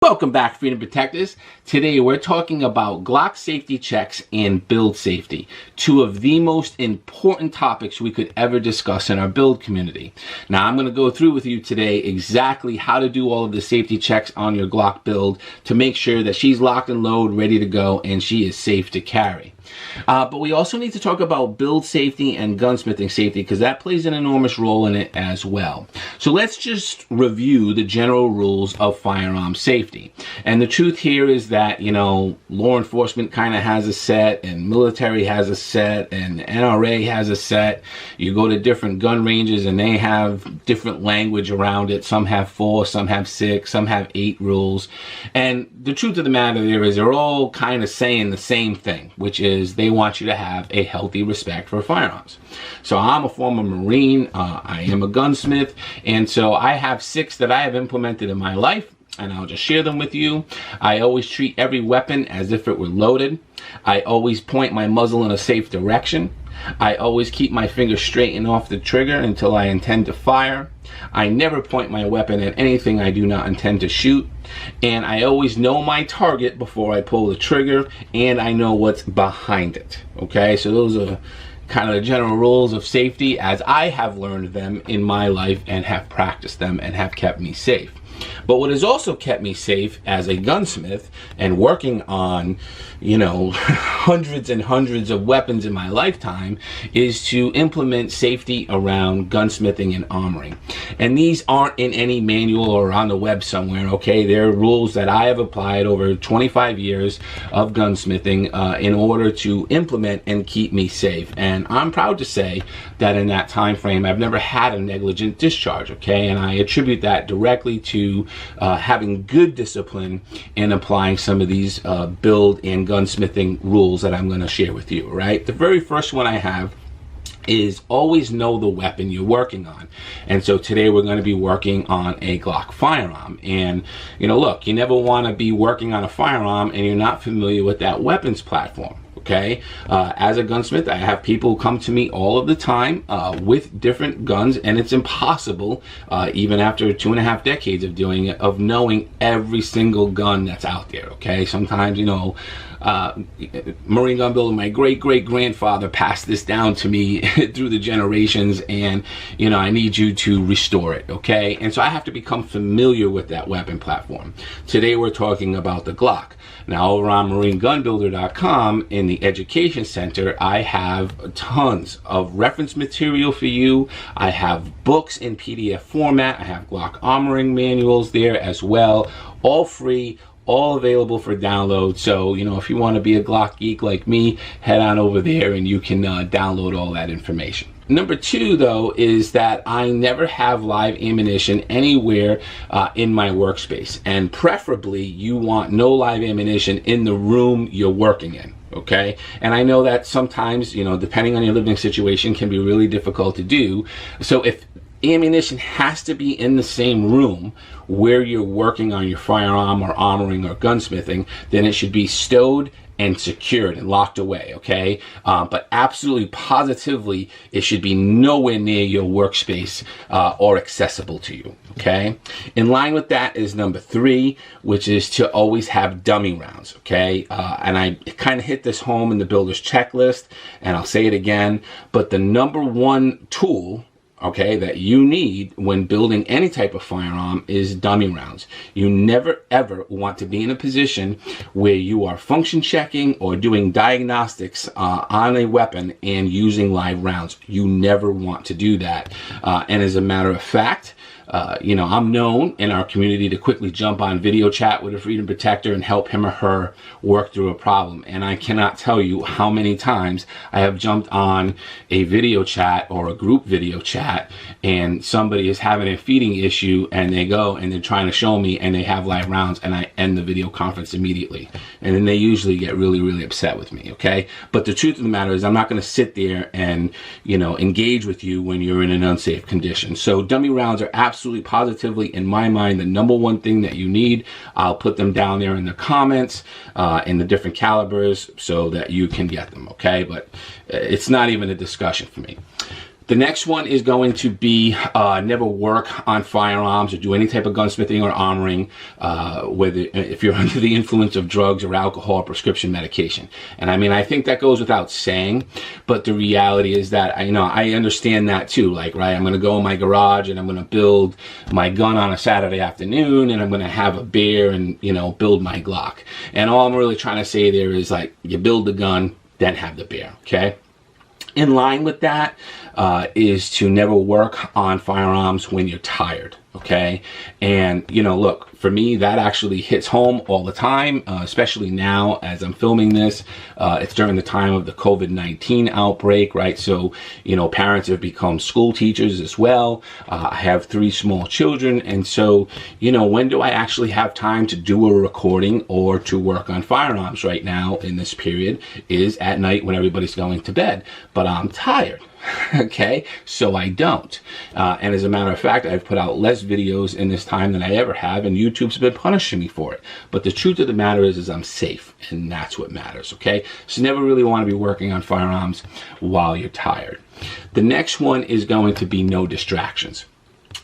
Welcome back, Freedom Protectors. Today we're talking about Glock safety checks and build safety, two of the most important topics we could ever discuss in our build community. Now I'm going to go through with you today exactly how to do all of the safety checks on your Glock build to make sure that she's locked and loaded, ready to go, and she is safe to carry. But we also need to talk about build safety and gunsmithing safety because that plays an enormous role in it as well. So let's just review the general rules of firearm safety. And the truth here is that, you know, law enforcement kind of has a set, and military has a set, and NRA has a set. You go to different gun ranges and they have different language around it. Some have 4, some have 6, some have 8 rules. And the truth of the matter there is they're all kind of saying the same thing, which is they want you to have a healthy respect for firearms. So I'm a former Marine, I am a gunsmith, and so I have 6 that I have implemented in my life, and I'll just share them with you. I always treat every weapon as if it were loaded. I always point my muzzle in a safe direction. I always keep my finger straight and off the trigger until I intend to fire. I never point my weapon at anything I do not intend to shoot. And I always know my target before I pull the trigger, and I know what's behind it. Okay, so those are kind of the general rules of safety as I have learned them in my life and have practiced them and have kept me safe. But what has also kept me safe as a gunsmith and working on, you know, hundreds and hundreds of weapons in my lifetime is to implement safety around gunsmithing and armoring. And these aren't in any manual or on the web somewhere, okay? They're rules that I have applied over 25 years of gunsmithing in order to implement and keep me safe. And I'm proud to say that in that time frame, I've never had a negligent discharge, okay? And I attribute that directly to having good discipline in applying some of these build and gunsmithing rules that I'm going to share with you, right? The very first one I have is always know the weapon you're working on. And so today we're going to be working on a Glock firearm. And, you know, look, you never want to be working on a firearm and you're not familiar with that weapons platform. Okay, as a gunsmith, I have people come to me all of the time with different guns, and it's impossible, even after 2.5 decades of doing it, of knowing every single gun that's out there. Okay, sometimes, you know, Marine gun builder, my great-great-grandfather passed this down to me through the generations, and, you know, I need you to restore it, okay? And so I have to become familiar with that weapon platform. Today we're talking about the Glock. Now, over on marinegunbuilder.com in the Education Center, I have tons of reference material for you. I have books in PDF format. I have Glock armoring manuals there as well, all free, all available for download. So, you know, if you want to be a Glock geek like me, head on over there and you can download all that information. Number 2, though, is that I never have live ammunition anywhere in my workspace. And preferably, you want no live ammunition in the room you're working in. Okay, and I know that sometimes, you know, depending on your living situation, can be really difficult to do. So if ammunition has to be in the same room where you're working on your firearm or armoring or gunsmithing, then it should be stowed and secured and locked away, okay? But absolutely, positively, it should be nowhere near your workspace or accessible to you, okay? In line with that is number 3, which is to always have dummy rounds, okay? And I kind of hit this home in the builder's checklist, and I'll say it again, but the number 1 tool, okay, that you need when building any type of firearm is dummy rounds. You never ever want to be in a position where you are function checking or doing diagnostics on a weapon and using live rounds. You never want to do that. And as a matter of fact, you know, I'm known in our community to quickly jump on video chat with a freedom protector and help him or her work through a problem. And I cannot tell you how many times I have jumped on a video chat or a group video chat and somebody is having a feeding issue and they go and they're trying to show me and they have live rounds and I end the video conference immediately. And then they usually get really, really upset with me, okay? But the truth of the matter is I'm not going to sit there and, you know, engage with you when you're in an unsafe condition. So dummy rounds are absolutely positively, in my mind, the number 1 thing that you need. I'll put them down there in the comments in the different calibers so that you can get them, okay? But it's not even a discussion for me. The next one is going to be never work on firearms or do any type of gunsmithing or armoring, whether if you're under the influence of drugs or alcohol or prescription medication. And I mean, I think that goes without saying, but the reality is that I understand that too. Like, right, I'm going to go in my garage and I'm going to build my gun on a Saturday afternoon, and I'm going to have a beer and build my Glock. And all I'm really trying to say there is, like, you build the gun, then have the beer. Okay. In line with that is to never work on firearms when you're tired, okay? And, look, for me, that actually hits home all the time, especially now as I'm filming this. It's during the time of the COVID-19 outbreak, right? So, parents have become school teachers as well. I have 3 small children. And so, when do I actually have time to do a recording or to work on firearms right now in this period is at night when everybody's going to bed. But I'm tired. Okay, so I don't. And as a matter of fact, I've put out less videos in this time than I ever have, and YouTube's been punishing me for it. But the truth of the matter is I'm safe, and that's what matters, okay? So you never really want to be working on firearms while you're tired. The next one is going to be no distractions.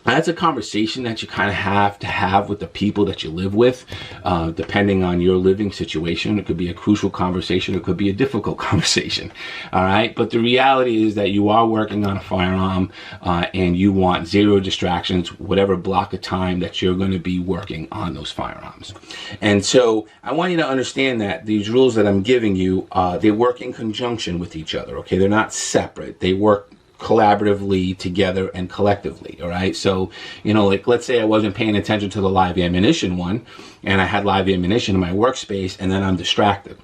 That's a conversation that you kind of have to have with the people that you live with, depending on your living situation. It could be a crucial conversation. It could be a difficult conversation. All right. But the reality is that you are working on a firearm and you want 0 distractions, whatever block of time that you're going to be working on those firearms. And so I want you to understand that these rules that I'm giving you, they work in conjunction with each other. Okay. They're not separate. They work collaboratively together and collectively. All right. So, like, let's say I wasn't paying attention to the live ammunition one, and I had live ammunition in my workspace, and then I'm distracted,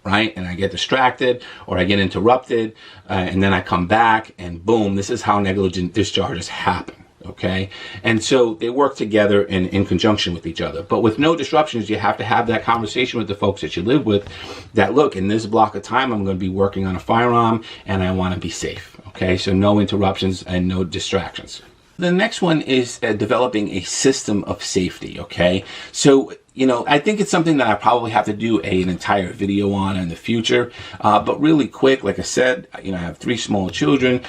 right? And I get distracted or I get interrupted, and then I come back and boom, this is how negligent discharges happen. Okay. And so they work together in conjunction with each other. But with no disruptions, you have to have that conversation with the folks that you live with that, look, in this block of time, I'm going to be working on a firearm and I want to be safe. Okay. So no interruptions and no distractions. The next one is developing a system of safety. Okay. So, I think it's something that I probably have to do an entire video on in the future. But really quick, like I said, I have 3 small children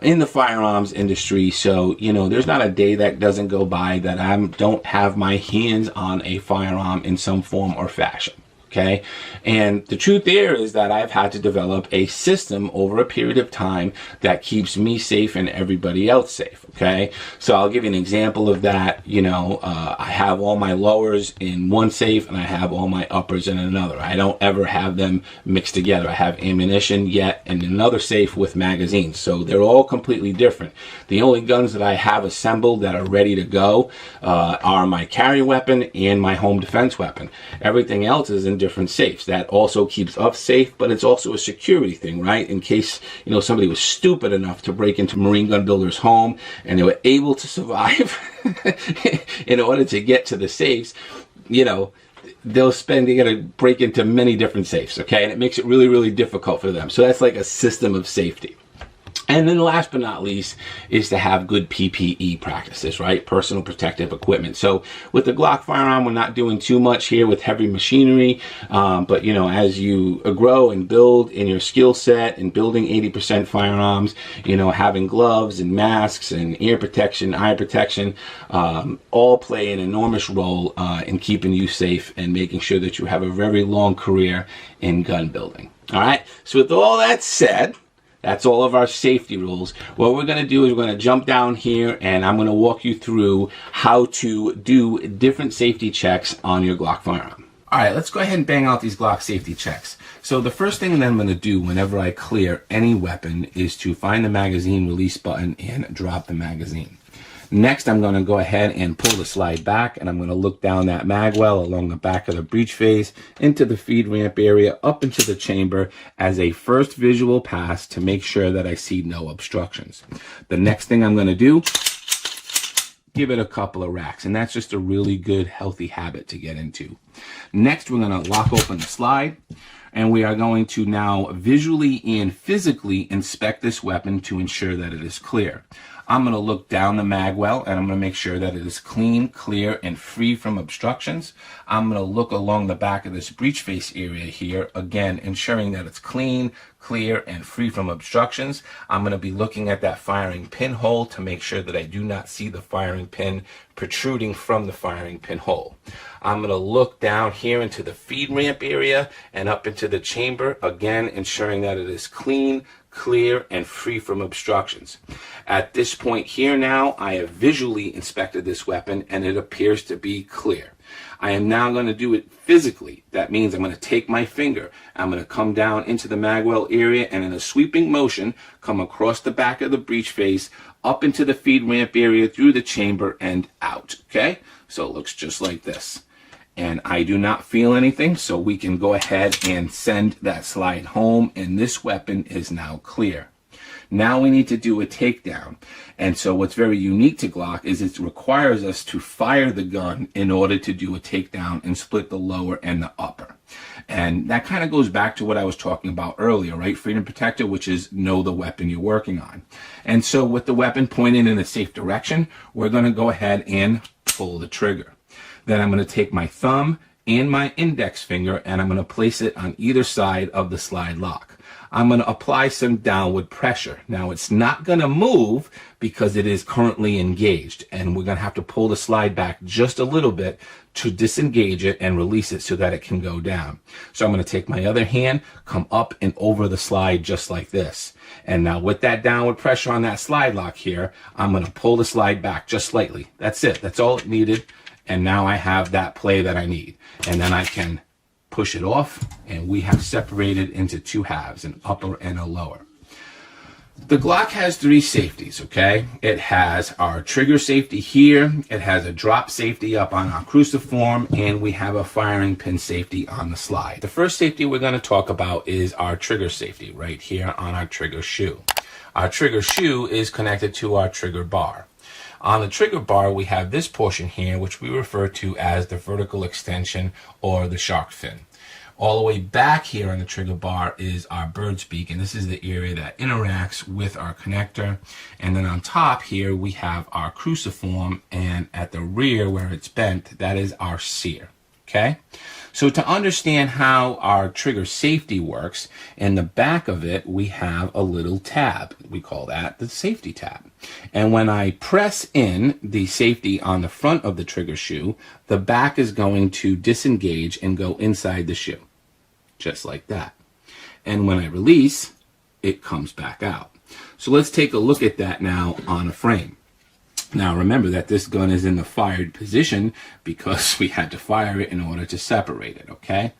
in the firearms industry. So, there's not a day that doesn't go by that I don't have my hands on a firearm in some form or fashion. Okay. And the truth there is that I've had to develop a system over a period of time that keeps me safe and everybody else safe. Okay. So I'll give you an example of that. I have all my lowers in one safe and I have all my uppers in another. I don't ever have them mixed together. I have ammunition yet in another safe with magazines. So they're all completely different. The only guns that I have assembled that are ready to go are my carry weapon and my home defense weapon. Everything else is in different safes. That also keeps us safe, but it's also a security thing, right? In case, somebody was stupid enough to break into Marine Gun Builder's home and they were able to survive in order to get to the safes, they got to break into many different safes, okay? And it makes it really, really difficult for them. So that's like a system of safety. And then last but not least is to have good PPE practices, right? Personal protective equipment. So with the Glock firearm, we're not doing too much here with heavy machinery. But, as you grow and build in your skill set and building 80% firearms, having gloves and masks and ear protection, eye protection, all play an enormous role in keeping you safe and making sure that you have a very long career in gun building. All right. So with all that said, that's all of our safety rules. What we're going to do is we're going to jump down here and I'm going to walk you through how to do different safety checks on your Glock firearm. All right, let's go ahead and bang out these Glock safety checks. So the first thing that I'm going to do whenever I clear any weapon is to find the magazine release button and drop the magazine. Next, I'm going to go ahead and pull the slide back, and I'm going to look down that mag well along the back of the breech face into the feed ramp area up into the chamber as a first visual pass to make sure that I see no obstructions. The next thing I'm going to do, give it a couple of racks, and that's just a really good healthy habit to get into. Next, we're going to lock open the slide, and we are going to now visually and physically inspect this weapon to ensure that it is clear. I'm going to look down the mag well and I'm going to make sure that it is clean, clear, and free from obstructions. I'm going to look along the back of this breech face area here, again, ensuring that it's clean, clear, and free from obstructions. I'm going to be looking at that firing pin hole to make sure that I do not see the firing pin protruding from the firing pin hole. I'm going to look down here into the feed ramp area and up into the chamber, again ensuring that it is clean, clear, and free from obstructions. At this point here now, I have visually inspected this weapon and it appears to be clear. I am now going to do it physically. That means I'm going to take my finger, I'm going to come down into the magwell area and in a sweeping motion come across the back of the breech face, up into the feed ramp area, through the chamber, and out. Okay, so it looks just like this. And I do not feel anything, so we can go ahead and send that slide home, and this weapon is now clear. Now we need to do a takedown. And so what's very unique to Glock is it requires us to fire the gun in order to do a takedown and split the lower and the upper. And that kind of goes back to what I was talking about earlier, right? Freedom protector, which is know the weapon you're working on. And so with the weapon pointed in a safe direction, we're going to go ahead and pull the trigger. Then I'm going to take my thumb and my index finger and I'm going to place it on either side of the slide lock. I'm going to apply some downward pressure. Now it's not going to move because it is currently engaged, and we're going to have to pull the slide back just a little bit to disengage it and release it so that it can go down. So I'm going to take my other hand, come up and over the slide just like this. And now with that downward pressure on that slide lock here, I'm going to pull the slide back just slightly. That's it. That's all it needed. And now I have that play that I need. And then I can push it off, and we have separated into two halves, an upper and a lower. The Glock has three safeties, okay? It has our trigger safety here, it has a drop safety up on our cruciform, and we have a firing pin safety on the slide. The first safety we're going to talk about is our trigger safety right here on our trigger shoe. Our trigger shoe is connected to our trigger bar. On the trigger bar, we have this portion here, which we refer to as the vertical extension or the shark fin. All the way back here on the trigger bar is our bird's beak, and this is the area that interacts with our connector. And then on top here, we have our cruciform, and at the rear where it's bent, that is our sear. Okay? So to understand how our trigger safety works, in the back of it, we have a little tab. We call that the safety tab. And when I press in the safety on the front of the trigger shoe, the back is going to disengage and go inside the shoe, just like that. And when I release, it comes back out. So let's take a look at that now on a frame. Now remember that this gun is in the fired position because we had to fire it in order to separate it, okay?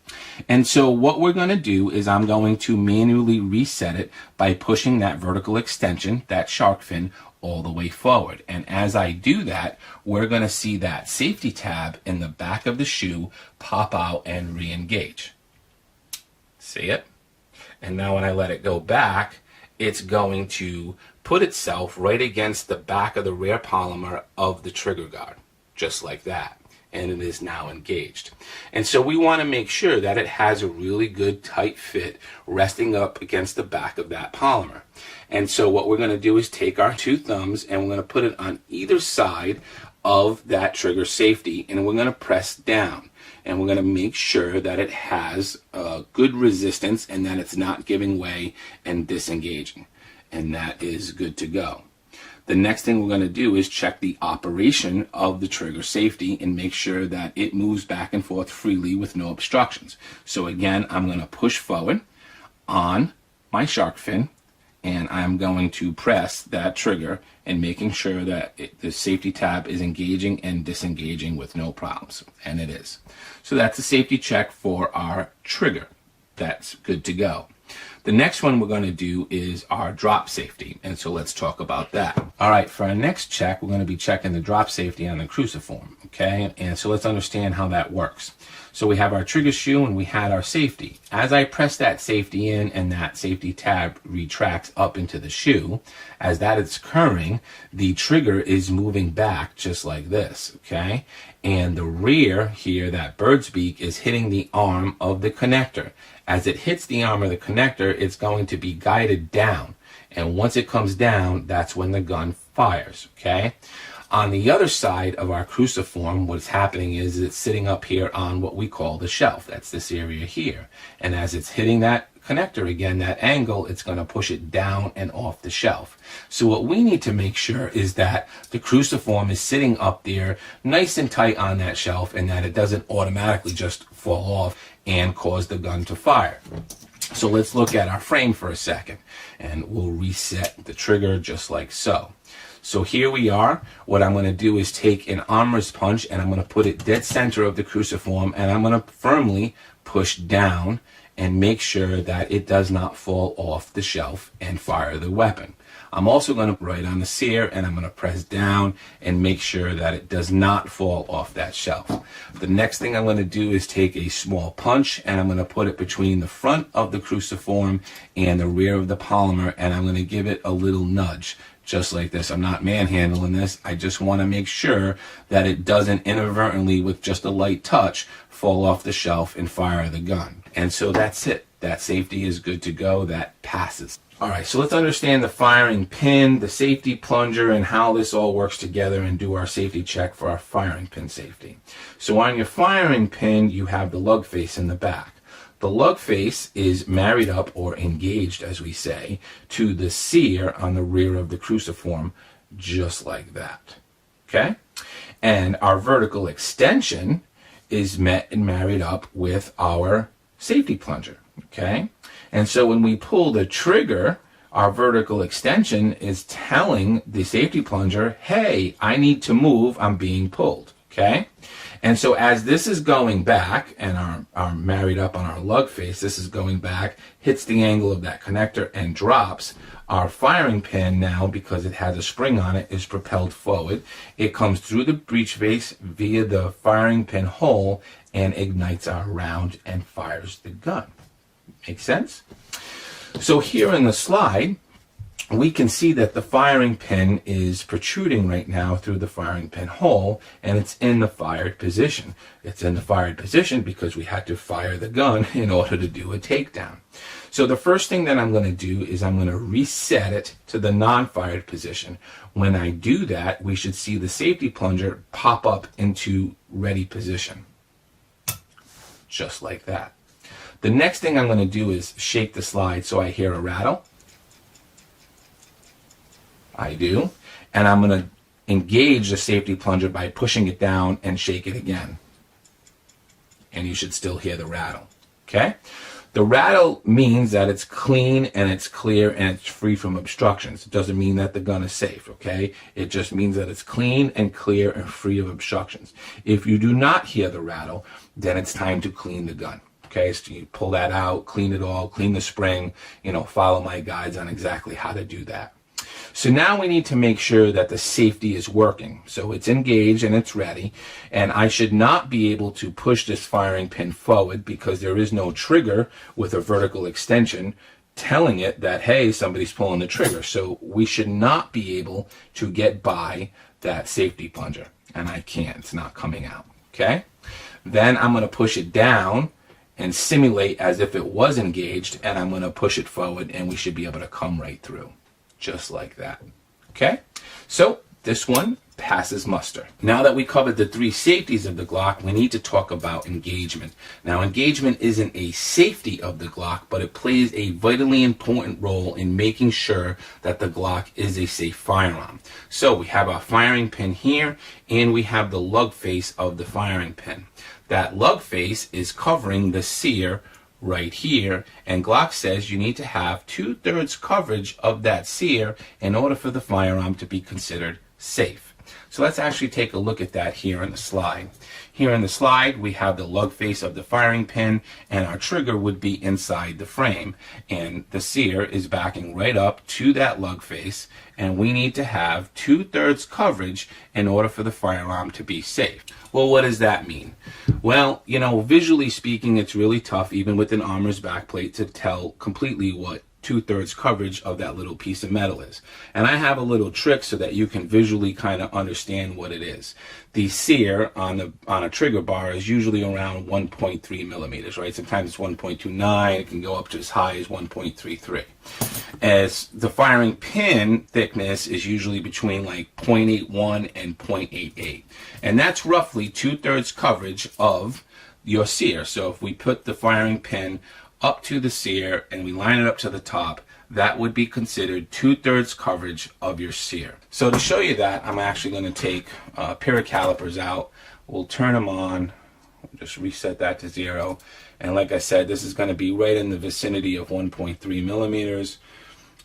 And so what we're going to do is I'm going to manually reset it by pushing that vertical extension, that shark fin, all the way forward. And as I do that, we're going to see that safety tab in the back of the shoe pop out and re-engage. See it? And now when I let it go back, it's going to put itself right against the back of the rear polymer of the trigger guard, just like that. And it is now engaged. And so we want to make sure that it has a really good tight fit resting up against the back of that polymer. And so what we're going to do is take our two thumbs and we're going to put it on either side of that trigger safety, and we're going to press down. And we're going to make sure that it has good resistance and that it's not giving way and disengaging. And that is good to go. The next thing we're going to do is check the operation of the trigger safety and make sure that it moves back and forth freely with no obstructions. So again, I'm going to push forward on my shark fin, and I'm going to press that trigger and making sure that the safety tab is engaging and disengaging with no problems. And it is. So that's a safety check for our trigger. That's good to go. The next one we're going to do is our drop safety, and so let's talk about that. All right, for our next check, we're going to be checking the drop safety on the cruciform, okay? And so let's understand how that works. So we have our trigger shoe and we had our safety. As I press that safety in and that safety tab retracts up into the shoe, as that is occurring, the trigger is moving back just like this, okay? And the rear here, that bird's beak, is hitting the arm of the connector. As it hits the arm of the connector, it's going to be guided down. And once it comes down, that's when the gun fires, okay? On the other side of our cruciform, what's happening is it's sitting up here on what we call the shelf. That's this area here. And as it's hitting that connector again, that angle, it's going to push it down and off the shelf. So what we need to make sure is that the cruciform is sitting up there nice and tight on that shelf, and that it doesn't automatically just fall off and cause the gun to fire. So let's look at our frame for a second, and we'll reset the trigger just like so. So here we are. What I'm going to do is take an armorer's punch, and I'm going to put it dead center of the cruciform, and I'm going to firmly push down and make sure that it does not fall off the shelf and fire the weapon. I'm also going to right on the sear, and I'm going to press down and make sure that it does not fall off that shelf. The next thing I'm going to do is take a small punch, and I'm going to put it between the front of the cruciform and the rear of the polymer, and I'm going to give it a little nudge. Just like this. I'm not manhandling this. I just want to make sure that it doesn't inadvertently, with just a light touch, fall off the shelf and fire the gun. And so that's it. That safety is good to go. That passes. All right, so let's understand the firing pin, the safety plunger, and how this all works together, and do our safety check for our firing pin safety. So on your firing pin, you have the lug face in the back. The lug face is married up, or engaged as we say, to the sear on the rear of the cruciform, just like that. Okay? And our vertical extension is met and married up with our safety plunger. Okay? And so when we pull the trigger, our vertical extension is telling the safety plunger, hey, I need to move, I'm being pulled. Okay? And so as this is going back, and our married up on our lug face, this is going back, hits the angle of that connector and drops, our firing pin now, because it has a spring on it, is propelled forward. It comes through the breech face via the firing pin hole and ignites our round and fires the gun. Make sense? So here in the slide, we can see that the firing pin is protruding right now through the firing pin hole, and it's in the fired position. It's in the fired position because we had to fire the gun in order to do a takedown. So the first thing that I'm going to do is I'm going to reset it to the non-fired position. When I do that, we should see the safety plunger pop up into ready position. Just like that. The next thing I'm going to do is shake the slide so I hear a rattle. I do. And I'm going to engage the safety plunger by pushing it down and shake it again. And you should still hear the rattle. Okay? The rattle means that it's clean and it's clear and it's free from obstructions. It doesn't mean that the gun is safe, okay? It just means that it's clean and clear and free of obstructions. If you do not hear the rattle, then it's time to clean the gun. Okay, so you pull that out, clean it all, clean the spring, follow my guides on exactly how to do that. So now we need to make sure that the safety is working. So it's engaged and it's ready, and I should not be able to push this firing pin forward because there is no trigger with a vertical extension telling it that, hey, somebody's pulling the trigger. So we should not be able to get by that safety plunger, and I can't. It's not coming out, okay? Then I'm going to push it down and simulate as if it was engaged, and I'm going to push it forward, and we should be able to come right through, just like that. Okay? So this one passes muster. Now that we covered the three safeties of the Glock, we need to talk about engagement. Now, engagement isn't a safety of the Glock, but it plays a vitally important role in making sure that the Glock is a safe firearm. So we have our firing pin here, and we have the lug face of the firing pin. That lug face is covering the sear right here, and Glock says you need to have 2/3 coverage of that sear in order for the firearm to be considered safe. So let's actually take a look at that here in the slide. Here in the slide, we have the lug face of the firing pin, and our trigger would be inside the frame, and the sear is backing right up to that lug face, and we need to have 2/3 coverage in order for the firearm to be safe. Well, what does that mean? Well, visually speaking, it's really tough, even with an armor's backplate, to tell completely what 2/3 coverage of that little piece of metal is. And I have a little trick so that you can visually kind of understand what it is. The sear on a trigger bar is usually around 1.3 millimeters, right? Sometimes it's 1.29. It can go up to as high as 1.33. As the firing pin thickness is usually between like 0.81 and 0.88. And that's roughly 2/3 coverage of your sear. So if we put the firing pin up to the sear and we line it up to the top, that would be considered 2/3 coverage of your sear. So to show you that, I'm actually going to take a pair of calipers out. We'll turn them on. Just reset that to 0. And like I said, this is going to be right in the vicinity of 1.3 millimeters.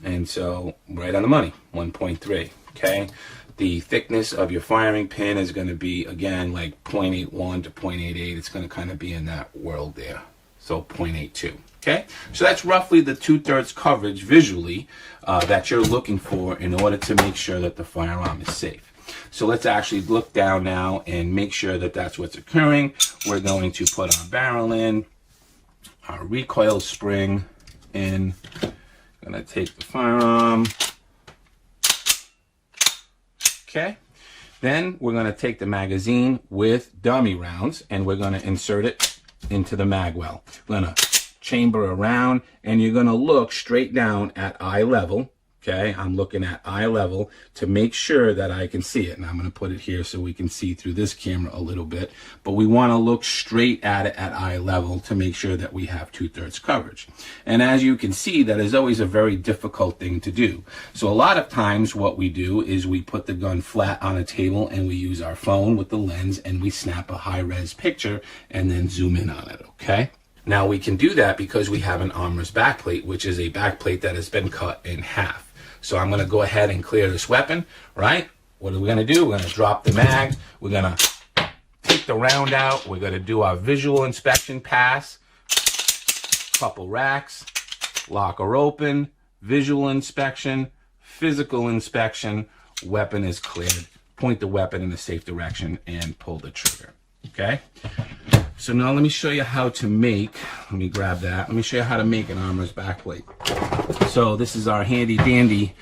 And so right on the money, 1.3, okay? The thickness of your firing pin is going to be, again, like 0.81 to 0.88. It's going to kind of be in that world there. So 0.82, okay? So that's roughly the 2/3 coverage visually that you're looking for in order to make sure that the firearm is safe. So let's actually look down now and make sure that that's what's occurring. We're going to put our barrel in, our recoil spring in. I'm going to take the firearm. Okay. Then we're going to take the magazine with dummy rounds and we're going to insert it into the mag well. We're going to chamber around and you're going to look straight down at eye level. Okay, I'm looking at eye level to make sure that I can see it. And I'm going to put it here so we can see through this camera a little bit. But we want to look straight at it at eye level to make sure that we have 2/3 coverage. And as you can see, that is always a very difficult thing to do. So a lot of times what we do is we put the gun flat on a table and we use our phone with the lens and we snap a high-res picture and then zoom in on it, okay? Now we can do that because we have an armorer's backplate, which is a backplate that has been cut in half. So I'm going to go ahead and clear this weapon, right? What are we going to do? We're going to drop the mag. We're going to take the round out. We're going to do our visual inspection pass. Couple racks. Lock her open. Visual inspection. Physical inspection. Weapon is cleared. Point the weapon in a safe direction and pull the trigger. Okay? So now let me show you how to make, let me grab that. Let me show you how to make an armorer's backplate. So this is our handy dandy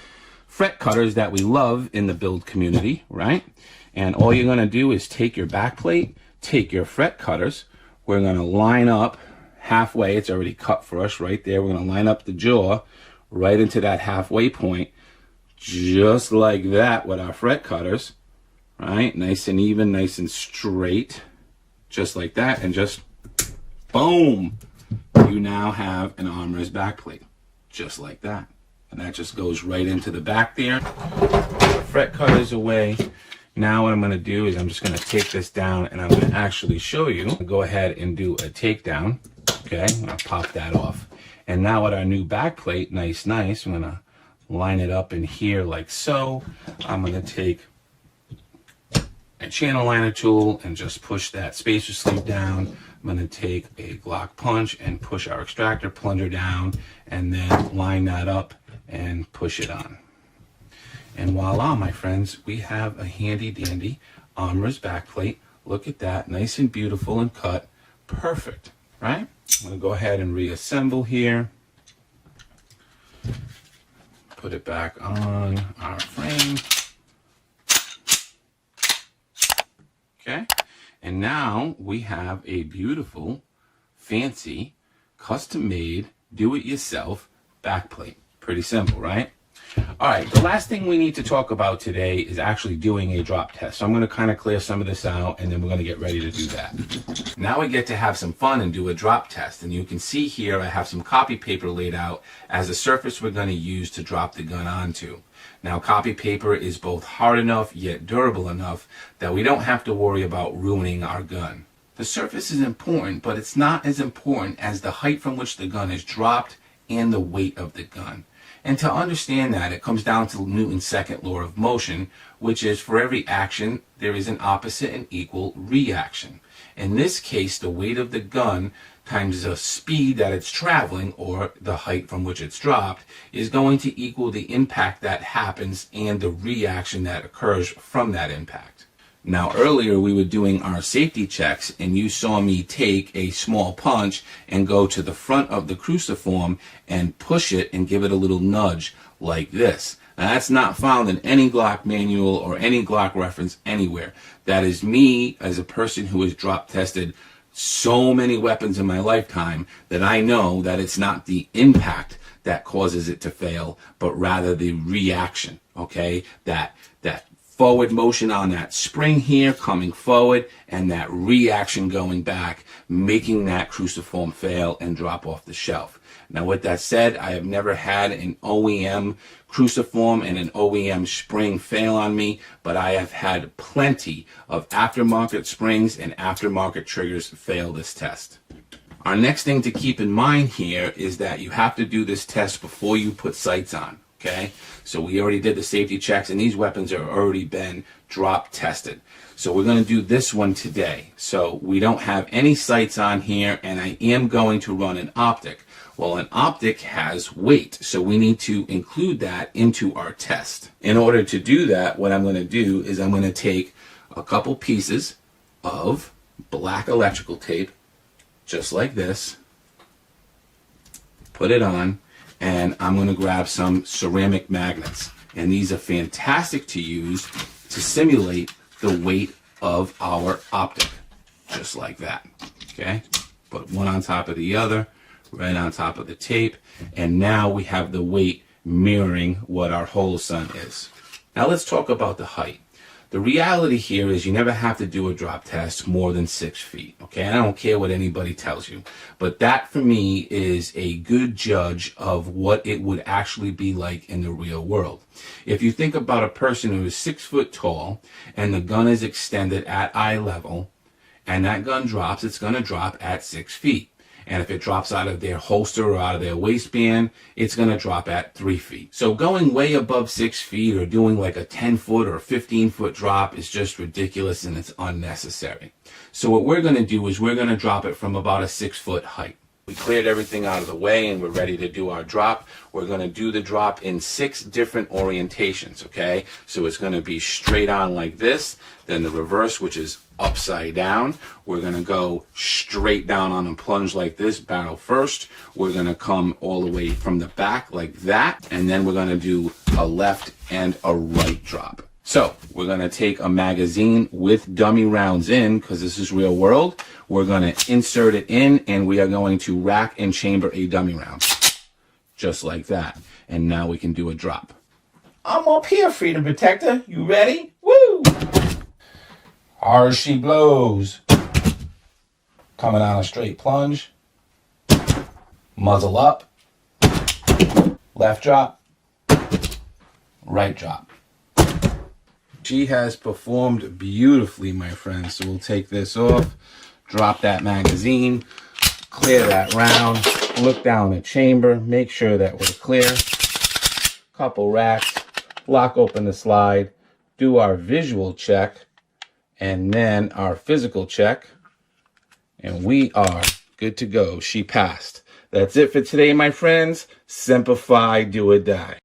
fret cutters that we love in the build community, right? And all you're gonna do is take your backplate, take your fret cutters, we're gonna line up halfway, it's already cut for us right there. We're gonna line up the jaw right into that halfway point, just like that with our fret cutters, right? Nice and even, nice and straight. Just like that, and just boom, you now have an armorer's backplate, just like that. And that just goes right into the back there. The fret cutters away. Now what I'm going to do is I'm just going to take this down and I'm going to actually show you. Go ahead and do a takedown. Okay, I'm going to pop that off. And now with our new backplate, nice, I'm going to line it up in here like so. I'm going to take a channel liner tool and just push that spacer sleeve down. I'm going to take a Glock punch and push our extractor plunger down and then line that up and push it on. And voila, my friends, we have a handy dandy armorer's backplate. Look at that, nice and beautiful and cut. Perfect, right? I'm going to go ahead and reassemble here. Put it back on our frame. Okay, and now we have a beautiful, fancy, custom-made, do-it-yourself backplate. Pretty simple, right? All right, the last thing we need to talk about today is actually doing a drop test. So I'm going to kind of clear some of this out, and then we're going to get ready to do that. Now we get to have some fun and do a drop test. And you can see here I have some copy paper laid out as the surface we're going to use to drop the gun onto. Now, copy paper is both hard enough yet durable enough that we don't have to worry about ruining our gun. The surface is important, but it's not as important as the height from which the gun is dropped and the weight of the gun. And to understand that, it comes down to Newton's second law of motion, which is for every action, there is an opposite and equal reaction. In this case, the weight of the gun times the speed that it's traveling, or the height from which it's dropped, is going to equal the impact that happens and the reaction that occurs from that impact. Now earlier we were doing our safety checks and you saw me take a small punch and go to the front of the cruciform and push it and give it a little nudge like this. Now that's not found in any Glock manual or any Glock reference anywhere. That is me as a person who has drop tested so many weapons in my lifetime that I know that it's not the impact that causes it to fail, but rather the reaction, okay? That forward motion on that spring here coming forward and that reaction going back, making that cruciform fail and drop off the shelf. Now with that said, I have never had an OEM cruciform and an OEM spring fail on me, but I have had plenty of aftermarket springs and aftermarket triggers fail this test. Our next thing to keep in mind here is that you have to do this test before you put sights on, okay? So we already did the safety checks and these weapons have already been drop tested. So we're going to do this one today. So we don't have any sights on here and I am going to run an optic. Well, an optic has weight, so we need to include that into our test. In order to do that, what I'm going to do is I'm going to take a couple pieces of black electrical tape, just like this, put it on, and I'm going to grab some ceramic magnets. And these are fantastic to use to simulate the weight of our optic, just like that, okay? Put one on top of the other, right on top of the tape, and now we have the weight mirroring what our holosun is. Now let's talk about the height. The reality here is you never have to do a drop test more than 6 feet, okay? I don't care what anybody tells you, but that for me is a good judge of what it would actually be like in the real world. If you think about a person who is 6 foot tall and the gun is extended at eye level and that gun drops, it's going to drop at 6 feet. And if it drops out of their holster or out of their waistband, it's going to drop at 3 feet. So going way above 6 feet or doing like a 10-foot or a 15-foot drop is just ridiculous and it's unnecessary. So what we're going to do is we're going to drop it from about a 6-foot height. We cleared everything out of the way and we're ready to do our drop. We're going to do the drop in 6 different orientations, okay? So it's going to be straight on like this, then the reverse, which is upside down. We're going to go straight down on a plunge like this, barrel first. We're going to come all the way from the back like that, and then we're going to do a left and a right drop. So we're going to take a magazine with dummy rounds in, because this is real world. We're going to insert it in, and we are going to rack and chamber a dummy round, just like that. And now we can do a drop. I'm up here, Freedom Protector. You ready? Woo! Hard she blows. Coming on a straight plunge. Muzzle up. Left drop. Right drop. She has performed beautifully, my friends. So we'll take this off, drop that magazine, clear that round, look down the chamber, make sure that we're clear. Couple racks, lock open the slide, do our visual check, and then our physical check, and we are good to go. She passed. That's it for today, my friends. Semper Fi, do or die.